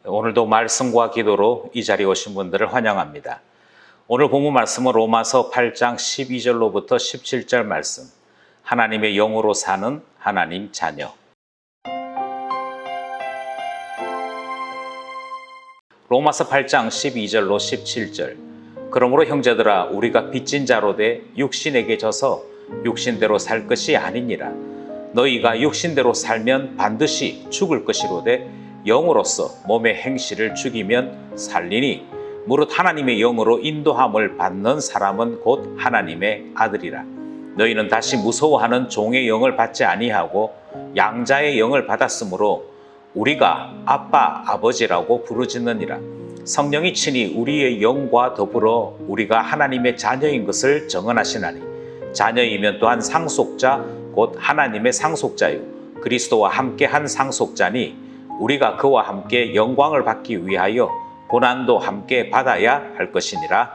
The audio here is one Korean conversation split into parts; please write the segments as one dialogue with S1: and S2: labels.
S1: 오늘도 말씀과 기도로 이 자리에 오신 분들을 환영합니다. 오늘 본문 말씀은 로마서 8장 12절로부터 17절 말씀, 하나님의 영으로 사는 하나님 자녀. 로마서 8장 12절로 17절. 그러므로 형제들아, 우리가 빚진 자로 돼 육신에게 져서 육신대로 살 것이 아니니라. 너희가 육신대로 살면 반드시 죽을 것이로되 영으로서 몸의 행실을 죽이면 살리니 무릇 하나님의 영으로 인도함을 받는 사람은 곧 하나님의 아들이라. 너희는 다시 무서워하는 종의 영을 받지 아니하고 양자의 영을 받았으므로 우리가 아빠 아버지라고 부르짖느니라. 성령이 친히 우리의 영과 더불어 우리가 하나님의 자녀인 것을 정언하시나니 자녀이면 또한 상속자 곧 하나님의 상속자요 그리스도와 함께 한 상속자니 우리가 그와 함께 영광을 받기 위하여 고난도 함께 받아야 할 것이니라.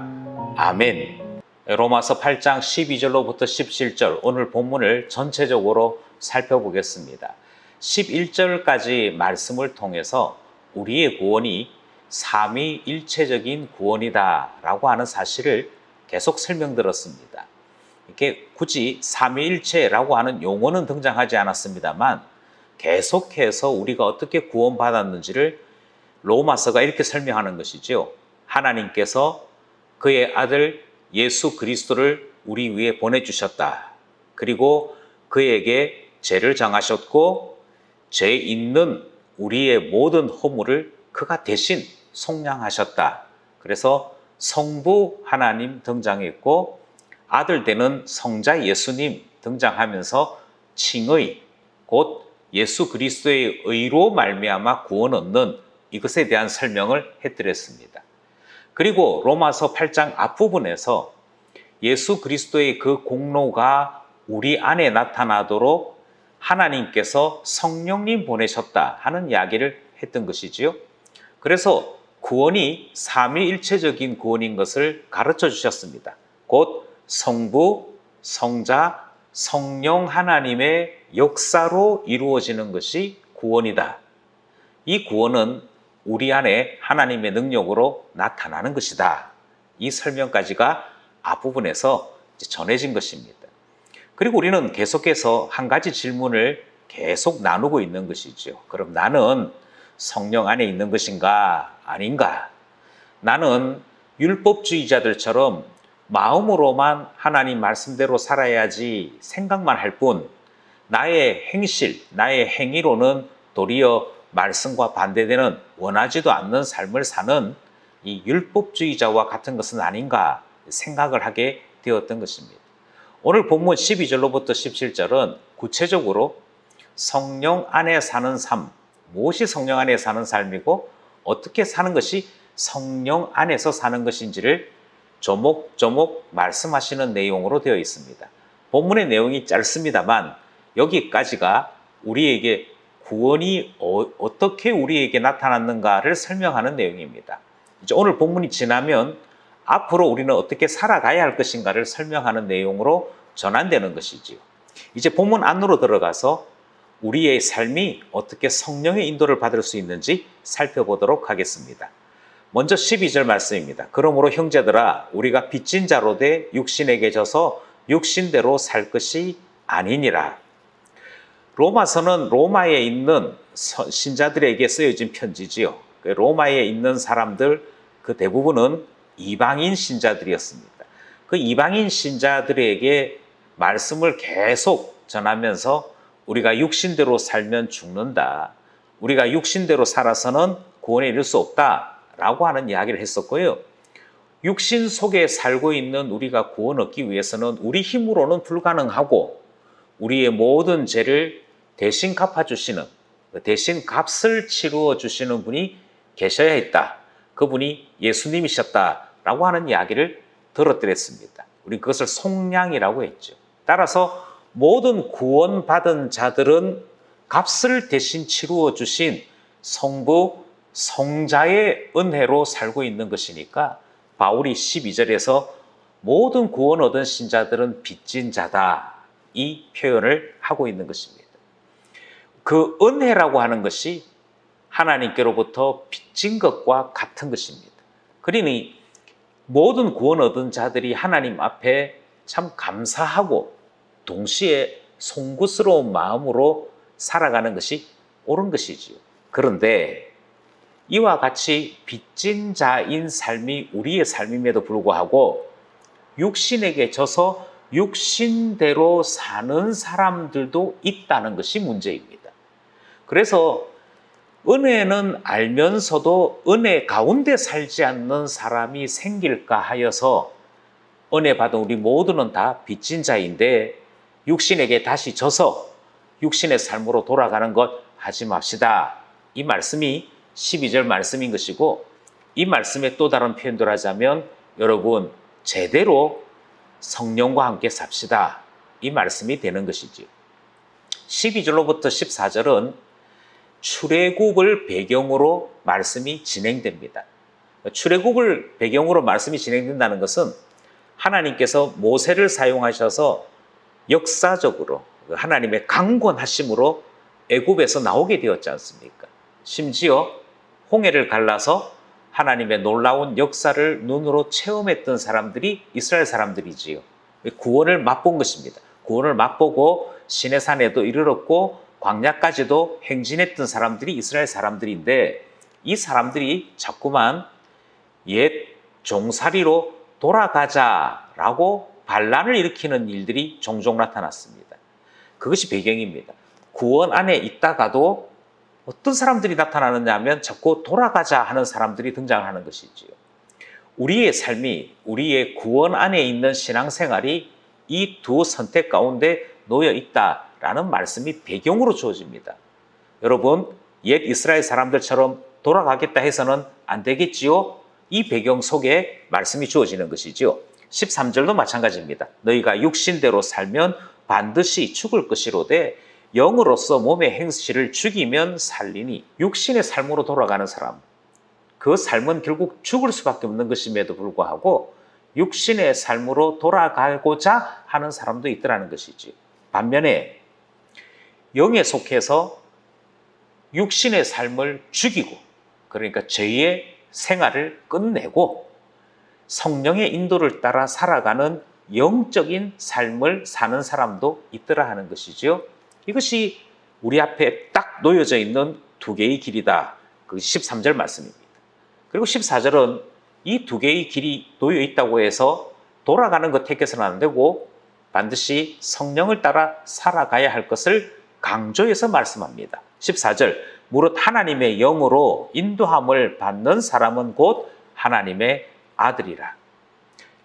S1: 아멘. 로마서 8장 12절로부터 17절 오늘 본문을 전체적으로 살펴보겠습니다. 11절까지 말씀을 통해서 우리의 구원이 삼위일체적인 구원이다 라고 하는 사실을 계속 설명드렸습니다. 이렇게 굳이 삼위일체라고 하는 용어는 등장하지 않았습니다만 계속해서 우리가 어떻게 구원받았는지를 로마서가 이렇게 설명하는 것이죠. 하나님께서 그의 아들 예수 그리스도를 우리 위에 보내주셨다. 그리고 그에게 죄를 정하셨고 죄 있는 우리의 모든 허물을 그가 대신 속량하셨다. 그래서 성부 하나님 등장했고 아들 되는 성자 예수님 등장하면서 칭의 곧 예수 그리스도의 의로 말미암아 구원 얻는 이것에 대한 설명을 해드렸습니다. 그리고 로마서 8장 앞부분에서 예수 그리스도의 그 공로가 우리 안에 나타나도록 하나님께서 성령님 보내셨다 하는 이야기를 했던 것이지요. 그래서 구원이 삼위일체적인 구원인 것을 가르쳐 주셨습니다. 곧 성부, 성자, 성령 하나님의 역사로 이루어지는 것이 구원이다. 이 구원은 우리 안에 하나님의 능력으로 나타나는 것이다. 이 설명까지가 앞부분에서 전해진 것입니다. 그리고 우리는 계속해서 한 가지 질문을 계속 나누고 있는 것이죠. 그럼 나는 성령 안에 있는 것인가 아닌가? 나는 율법주의자들처럼 마음으로만 하나님 말씀대로 살아야지 생각만 할 뿐 나의 행실, 나의 행위로는 도리어 말씀과 반대되는 원하지도 않는 삶을 사는 이 율법주의자와 같은 것은 아닌가 생각을 하게 되었던 것입니다. 오늘 본문 12절로부터 17절은 구체적으로 성령 안에 사는 삶, 무엇이 성령 안에 사는 삶이고 어떻게 사는 것이 성령 안에서 사는 것인지를 조목조목 말씀하시는 내용으로 되어 있습니다. 본문의 내용이 짧습니다만 여기까지가 우리에게 구원이 어떻게 우리에게 나타났는가를 설명하는 내용입니다. 이제 오늘 본문이 지나면 앞으로 우리는 어떻게 살아가야 할 것인가를 설명하는 내용으로 전환되는 것이지요. 이제 본문 안으로 들어가서 우리의 삶이 어떻게 성령의 인도를 받을 수 있는지 살펴보도록 하겠습니다. 먼저 12절 말씀입니다. 그러므로 형제들아, 우리가 빚진 자로 돼 육신에게 져서 육신대로 살 것이 아니니라. 로마서는 로마에 있는 신자들에게 쓰여진 편지지요. 로마에 있는 사람들 그 대부분은 이방인 신자들이었습니다. 그 이방인 신자들에게 말씀을 계속 전하면서 우리가 육신대로 살면 죽는다. 우리가 육신대로 살아서는 구원에 이를 수 없다라고 하는 이야기를 했었고요. 육신 속에 살고 있는 우리가 구원 얻기 위해서는 우리 힘으로는 불가능하고 우리의 모든 죄를 대신 갚아주시는, 대신 값을 치루어 주시는 분이 계셔야 했다. 그분이 예수님이셨다라고 하는 이야기를 들었더랬습니다. 우리 그것을 속량이라고 했죠. 따라서 모든 구원받은 자들은 값을 대신 치루어 주신 성부, 성자의 은혜로 살고 있는 것이니까 바울이 12절에서 모든 구원 얻은 신자들은 빚진 자다. 이 표현을 하고 있는 것입니다. 그 은혜라고 하는 것이 하나님께로부터 빚진 것과 같은 것입니다. 그러니 모든 구원 얻은 자들이 하나님 앞에 참 감사하고 동시에 송구스러운 마음으로 살아가는 것이 옳은 것이지요. 그런데 이와 같이 빚진 자인 삶이 우리의 삶임에도 불구하고 육신에게 져서 육신대로 사는 사람들도 있다는 것이 문제입니다. 그래서 은혜는 알면서도 은혜 가운데 살지 않는 사람이 생길까 하여서 은혜 받은 우리 모두는 다 빚진 자인데 육신에게 다시 져서 육신의 삶으로 돌아가는 것 하지 맙시다. 이 말씀이 12절 말씀인 것이고, 이 말씀의 또 다른 표현들 하자면 여러분 제대로 성령과 함께 삽시다. 이 말씀이 되는 것이죠. 12절로부터 14절은 출애굽을 배경으로 말씀이 진행됩니다. 출애굽을 배경으로 말씀이 진행된다는 것은 하나님께서 모세를 사용하셔서 역사적으로 하나님의 강권하심으로 애굽에서 나오게 되었지 않습니까? 심지어 홍해를 갈라서 하나님의 놀라운 역사를 눈으로 체험했던 사람들이 이스라엘 사람들이지요. 구원을 맛본 것입니다. 구원을 맛보고 시내산에도 이르렀고 광야까지도 행진했던 사람들이 이스라엘 사람들인데, 이 사람들이 자꾸만 옛 종살이로 돌아가자라고 반란을 일으키는 일들이 종종 나타났습니다. 그것이 배경입니다. 구원 안에 있다가도 어떤 사람들이 나타나느냐 하면 자꾸 돌아가자 하는 사람들이 등장하는 것이지요. 우리의 삶이, 우리의 구원 안에 있는 신앙생활이 이 두 선택 가운데 놓여 있다라는 말씀이 배경으로 주어집니다. 여러분, 옛 이스라엘 사람들처럼 돌아가겠다 해서는 안 되겠지요? 이 배경 속에 말씀이 주어지는 것이지요. 13절도 마찬가지입니다. 너희가 육신대로 살면 반드시 죽을 것이로되 영으로서 몸의 행실을 죽이면 살리니. 육신의 삶으로 돌아가는 사람, 그 삶은 결국 죽을 수밖에 없는 것임에도 불구하고 육신의 삶으로 돌아가고자 하는 사람도 있더라는 것이지. 반면에 영에 속해서 육신의 삶을 죽이고, 그러니까 죄의 생활을 끝내고 성령의 인도를 따라 살아가는 영적인 삶을 사는 사람도 있더라 하는 것이죠. 이것이 우리 앞에 딱 놓여져 있는 두 개의 길이다. 그 13절 말씀입니다. 그리고 14절은 이 두 개의 길이 놓여 있다고 해서 돌아가는 것 택해서는 안 되고 반드시 성령을 따라 살아가야 할 것을 강조해서 말씀합니다. 14절, 무릇 하나님의 영으로 인도함을 받는 사람은 곧 하나님의 아들이라.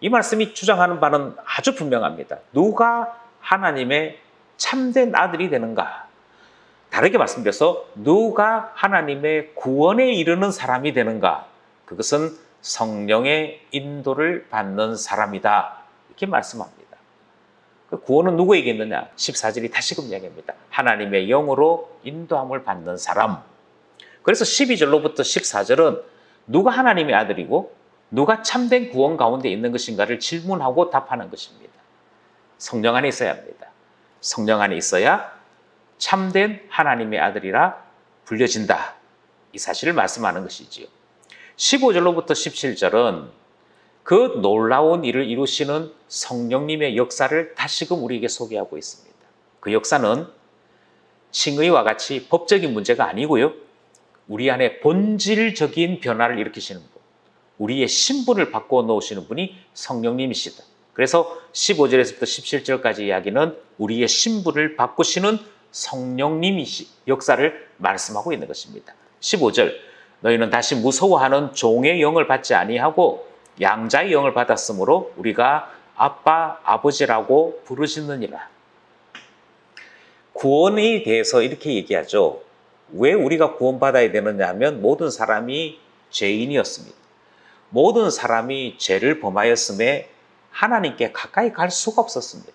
S1: 이 말씀이 주장하는 바는 아주 분명합니다. 누가 하나님의 참된 아들이 되는가? 다르게 말씀드려서 누가 하나님의 구원에 이르는 사람이 되는가? 그것은 성령의 인도를 받는 사람이다. 이렇게 말씀합니다. 그 구원은 누구에게 있느냐? 14절이 다시금 이야기합니다. 하나님의 영으로 인도함을 받는 사람. 그래서 12절로부터 14절은 누가 하나님의 아들이고 누가 참된 구원 가운데 있는 것인가를 질문하고 답하는 것입니다. 성령 안에 있어야 합니다. 성령 안에 있어야 참된 하나님의 아들이라 불려진다. 이 사실을 말씀하는 것이지요. 15절로부터 17절은 그 놀라운 일을 이루시는 성령님의 역사를 다시금 우리에게 소개하고 있습니다. 그 역사는 칭의와 같이 법적인 문제가 아니고요. 우리 안에 본질적인 변화를 일으키시는 분, 우리의 신분을 바꿔 놓으시는 분이 성령님이시다. 그래서 15절에서부터 17절까지 이야기는 우리의 신분을 바꾸시는 성령님이 역사를 말씀하고 있는 것입니다. 15절, 너희는 다시 무서워하는 종의 영을 받지 아니하고 양자의 영을 받았으므로 우리가 아빠, 아버지라고 부르시느니라. 구원에 대해서 이렇게 얘기하죠. 왜 우리가 구원받아야 되느냐 하면 모든 사람이 죄인이었습니다. 모든 사람이 죄를 범하였음에 하나님께 가까이 갈 수가 없었습니다.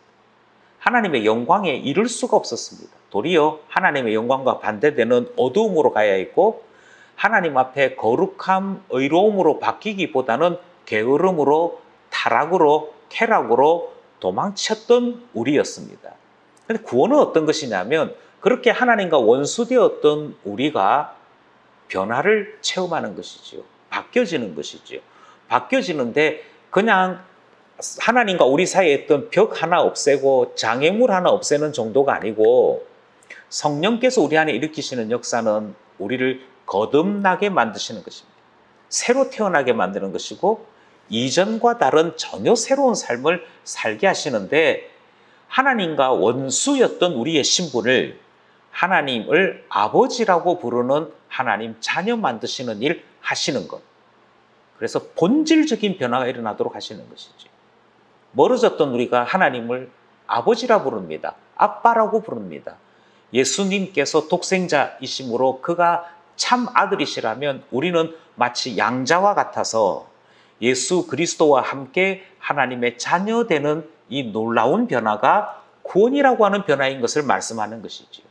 S1: 하나님의 영광에 이를 수가 없었습니다. 도리어 하나님의 영광과 반대되는 어두움으로 가야 했고 하나님 앞에 거룩함, 의로움으로 바뀌기보다는 게으름으로, 타락으로, 쾌락으로 도망쳤던 우리였습니다. 그런데 구원은 어떤 것이냐면 그렇게 하나님과 원수되었던 우리가 변화를 체험하는 것이지요. 바뀌어지는 것이지요. 바뀌어지는데 그냥 하나님과 우리 사이에 있던 벽 하나 없애고 장애물 하나 없애는 정도가 아니고 성령께서 우리 안에 일으키시는 역사는 우리를 거듭나게 만드시는 것입니다. 새로 태어나게 만드는 것이고 이전과 다른 전혀 새로운 삶을 살게 하시는데 하나님과 원수였던 우리의 신분을 하나님을 아버지라고 부르는 하나님 자녀 만드시는 일 하시는 것. 그래서 본질적인 변화가 일어나도록 하시는 것이죠. 멀어졌던 우리가 하나님을 아버지라 부릅니다. 아빠라고 부릅니다. 예수님께서 독생자이심으로 그가 참 아들이시라면 우리는 마치 양자와 같아서 예수 그리스도와 함께 하나님의 자녀되는 이 놀라운 변화가 구원이라고 하는 변화인 것을 말씀하는 것이지요.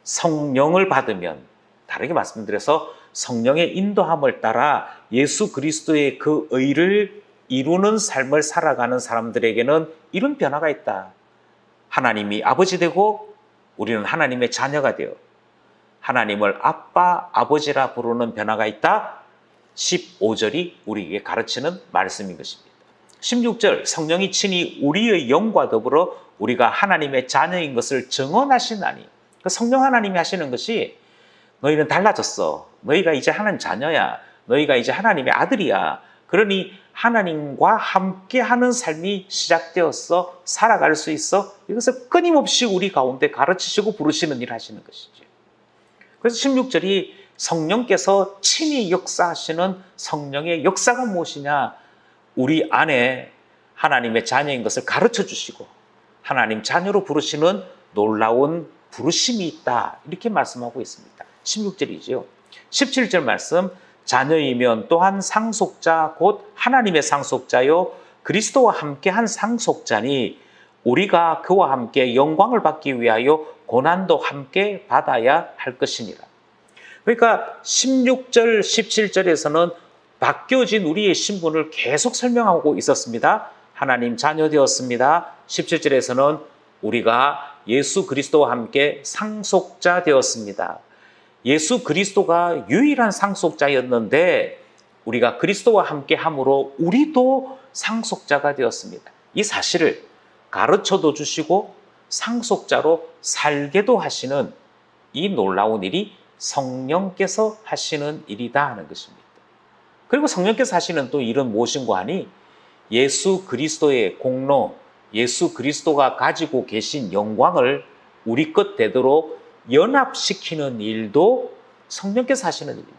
S1: 성령을 받으면, 다르게 말씀드려서 성령의 인도함을 따라 예수 그리스도의 그 의를 이루는 삶을 살아가는 사람들에게는 이런 변화가 있다. 하나님이 아버지 되고 우리는 하나님의 자녀가 되어 하나님을 아빠, 아버지라 부르는 변화가 있다. 15절이 우리에게 가르치는 말씀인 것입니다. 16절, 성령이 친히 우리의 영과 더불어 우리가 하나님의 자녀인 것을 증언하시나니. 그 성령 하나님이 하시는 것이 너희는 달라졌어. 너희가 이제 하나님 자녀야. 너희가 이제 하나님의 아들이야. 그러니 하나님과 함께하는 삶이 시작되었어. 살아갈 수 있어. 이것을 끊임없이 우리 가운데 가르치시고 부르시는 일을 하시는 것이죠. 그래서 16절이 성령께서 친히 역사하시는 성령의 역사가 무엇이냐? 우리 안에 하나님의 자녀인 것을 가르쳐 주시고 하나님 자녀로 부르시는 놀라운 부르심이 있다. 이렇게 말씀하고 있습니다. 16절이죠. 17절 말씀, 자녀이면 또한 상속자 곧 하나님의 상속자요 그리스도와 함께 한 상속자니 우리가 그와 함께 영광을 받기 위하여 고난도 함께 받아야 할 것이니라. 그러니까 16절, 17절에서는 바뀌어진 우리의 신분을 계속 설명하고 있었습니다. 하나님 자녀 되었습니다. 17절에서는 우리가 예수 그리스도와 함께 상속자 되었습니다. 예수 그리스도가 유일한 상속자였는데 우리가 그리스도와 함께 함으로 우리도 상속자가 되었습니다. 이 사실을 가르쳐도 주시고 상속자로 살게도 하시는 이 놀라운 일이 성령께서 하시는 일이다 하는 것입니다. 그리고 성령께서 하시는 또 일은 무엇인가 하니 예수 그리스도의 공로, 예수 그리스도가 가지고 계신 영광을 우리 것 되도록 연합시키는 일도 성령께서 하시는 일입니다.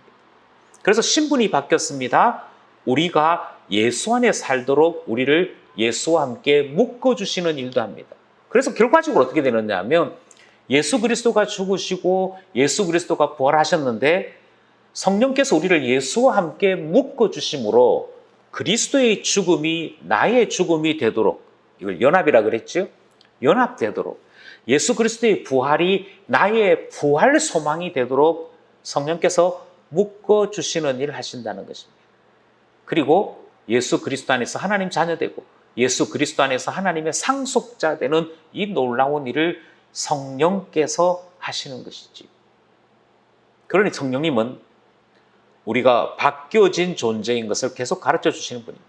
S1: 그래서 신분이 바뀌었습니다. 우리가 예수 안에 살도록 우리를 예수와 함께 묶어주시는 일도 합니다. 그래서 결과적으로 어떻게 되느냐 하면 예수 그리스도가 죽으시고 예수 그리스도가 부활하셨는데 성령께서 우리를 예수와 함께 묶어주심으로 그리스도의 죽음이 나의 죽음이 되도록, 이걸 연합이라 그랬죠? 연합되도록 예수 그리스도의 부활이 나의 부활 소망이 되도록 성령께서 묶어주시는 일을 하신다는 것입니다. 그리고 예수 그리스도 안에서 하나님 자녀되고 예수 그리스도 안에서 하나님의 상속자 되는 이 놀라운 일을 성령께서 하시는 것이지. 그러니 성령님은 우리가 바뀌어진 존재인 것을 계속 가르쳐 주시는 분입니다.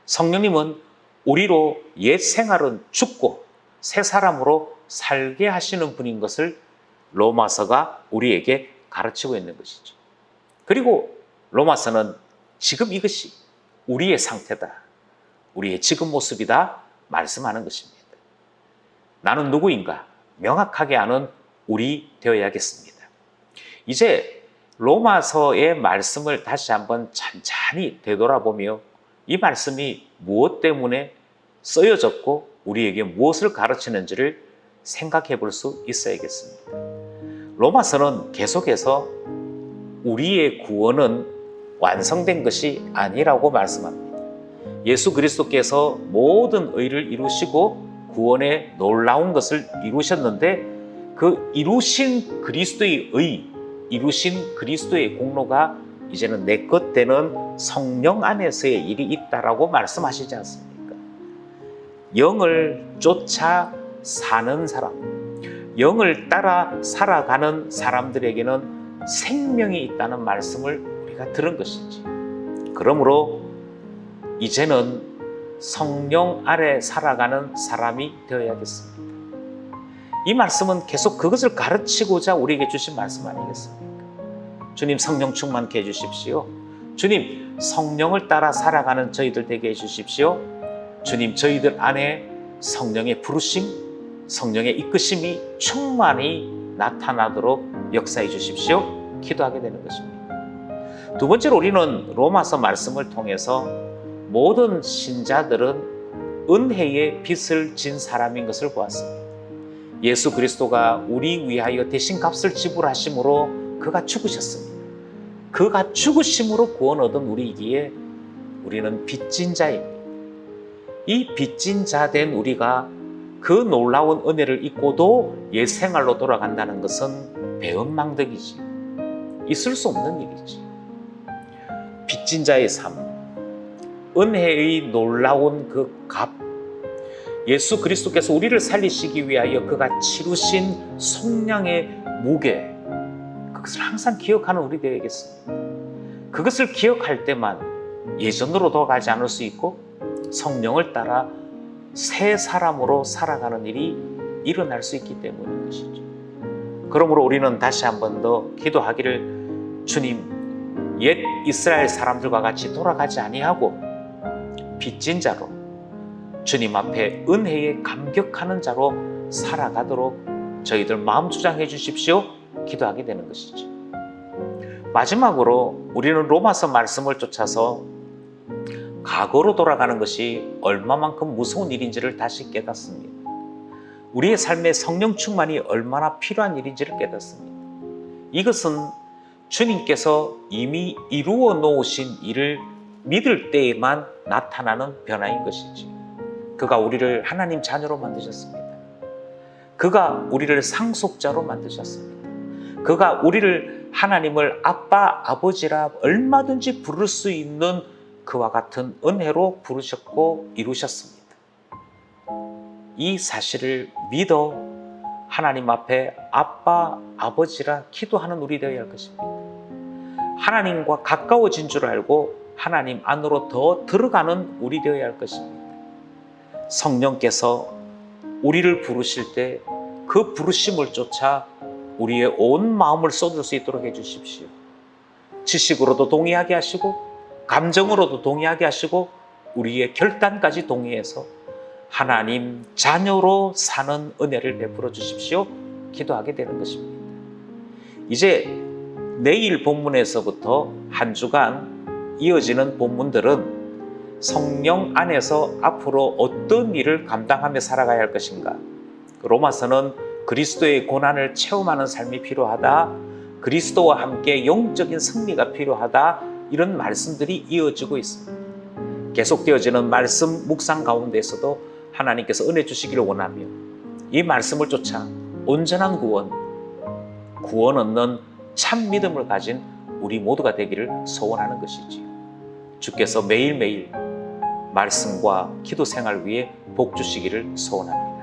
S1: 성령님은 우리로 옛 생활은 죽고 새 사람으로 살게 하시는 분인 것을 로마서가 우리에게 가르치고 있는 것이죠. 그리고 로마서는 지금 이것이 우리의 상태다. 우리의 지금 모습이다. 말씀하는 것입니다. 나는 누구인가? 명확하게 아는 우리 되어야겠습니다. 이제 로마서의 말씀을 다시 한번 찬찬히 되돌아보며 이 말씀이 무엇 때문에 쓰여졌고 우리에게 무엇을 가르치는지를 생각해 볼 수 있어야겠습니다. 로마서는 계속해서 우리의 구원은 완성된 것이 아니라고 말씀합니다. 예수 그리스도께서 모든 의를 이루시고 구원의 놀라운 것을 이루셨는데 그 이루신 그리스도의 의, 이루신 그리스도의 공로가 이제는 내 것 되는 성령 안에서의 일이 있다라고 말씀하시지 않습니까? 영을 쫓아 사는 사람, 영을 따라 살아가는 사람들에게는 생명이 있다는 말씀을 우리가 들은 것이지. 그러므로 이제는 성령 아래 살아가는 사람이 되어야겠습니다. 이 말씀은 계속 그것을 가르치고자 우리에게 주신 말씀 아니겠습니까? 주님 성령 충만케 해주십시오. 주님 성령을 따라 살아가는 저희들 되게 해주십시오. 주님 저희들 안에 성령의 부르심, 성령의 이끄심이 충만히 나타나도록 역사해 주십시오. 기도하게 되는 것입니다. 두 번째로 우리는 로마서 말씀을 통해서 모든 신자들은 은혜의 빚을 진 사람인 것을 보았습니다. 예수 그리스도가 우리 위하여 대신 값을 지불하심으로 그가 죽으셨습니다. 그가 죽으심으로 구원 얻은 우리이기에 우리는 빚진 자입니다. 이 빚진 자 된 우리가 그 놀라운 은혜를 잊고도 옛 생활로 돌아간다는 것은 배은망덕이지. 있을 수 없는 일이지. 빚진 자의 삶, 은혜의 놀라운 그 값, 예수 그리스도께서 우리를 살리시기 위하여 그가 치루신 속량의 무게, 그것을 항상 기억하는 우리 되어야겠습니다. 그것을 기억할 때만 예전으로 돌아가지 않을 수 있고 성령을 따라 새 사람으로 살아가는 일이 일어날 수 있기 때문인 것이죠. 그러므로 우리는 다시 한 번 더 기도하기를, 주님 옛 이스라엘 사람들과 같이 돌아가지 아니하고 빚진 자로 주님 앞에 은혜에 감격하는 자로 살아가도록 저희들 마음 주장해 주십시오. 기도하게 되는 것이죠. 마지막으로 우리는 로마서 말씀을 쫓아서 과거로 돌아가는 것이 얼마만큼 무서운 일인지를 다시 깨닫습니다. 우리의 삶에 성령 충만이 얼마나 필요한 일인지를 깨닫습니다. 이것은 주님께서 이미 이루어 놓으신 일을 믿을 때에만 나타나는 변화인 것이지. 그가 우리를 하나님 자녀로 만드셨습니다. 그가 우리를 상속자로 만드셨습니다. 그가 우리를 하나님을 아빠, 아버지라 얼마든지 부를 수 있는 그와 같은 은혜로 부르셨고 이루셨습니다. 이 사실을 믿어 하나님 앞에 아빠, 아버지라 기도하는 우리 되어야 할 것입니다. 하나님과 가까워진 줄 알고 하나님 안으로 더 들어가는 우리 되어야 할 것입니다. 성령께서 우리를 부르실 때 그 부르심을 쫓아 우리의 온 마음을 쏟을 수 있도록 해주십시오. 지식으로도 동의하게 하시고 감정으로도 동의하게 하시고 우리의 결단까지 동의해서 하나님 자녀로 사는 은혜를 베풀어 주십시오. 기도하게 되는 것입니다. 이제 내일 본문에서부터 한 주간 이어지는 본문들은 성령 안에서 앞으로 어떤 일을 감당하며 살아가야 할 것인가, 로마서는 그리스도의 고난을 체험하는 삶이 필요하다, 그리스도와 함께 영적인 승리가 필요하다, 이런 말씀들이 이어지고 있습니다. 계속되어지는 말씀 묵상 가운데에서도 하나님께서 은혜 주시기를 원하며 이 말씀을 쫓아 온전한 구원 얻는 참 믿음을 가진 우리 모두가 되기를 소원하는 것이지요. 주께서 매일매일 말씀과 기도 생활 위에 복 주시기를 소원합니다.